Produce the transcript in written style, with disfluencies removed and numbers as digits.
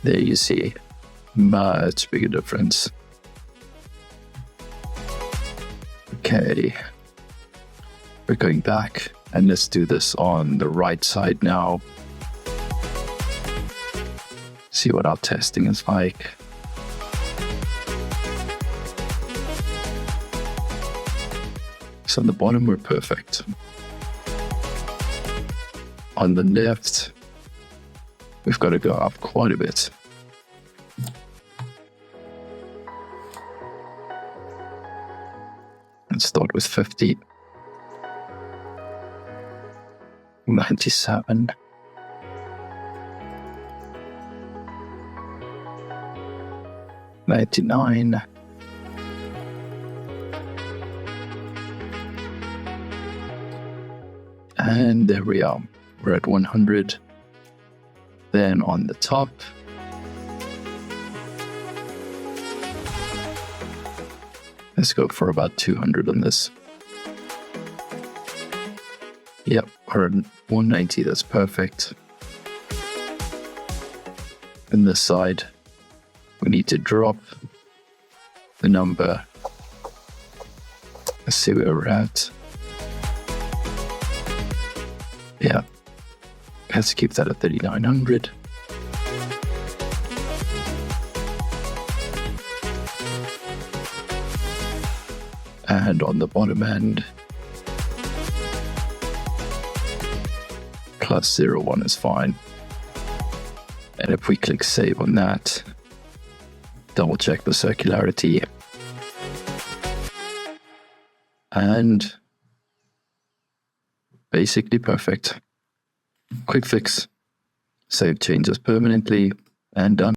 There you see, much bigger difference. Okay, we're going back and let's do this on the right side now. See what our testing is like. So on the bottom, we're perfect. On the left, we've got to go up quite a bit. Let's start with 50. 97. 99. And there we are. We're at 100. Then on the top, let's go for about 200 on this. Yep, we're at 190. That's perfect. On this side, we need to drop the number. Let's see where we're at. Yeah, let's keep that at 3,900. And on the bottom end, plus 0.1 is fine. And if we click save on that, double check the circularity. And basically perfect. Quick fix. Save changes permanently and done.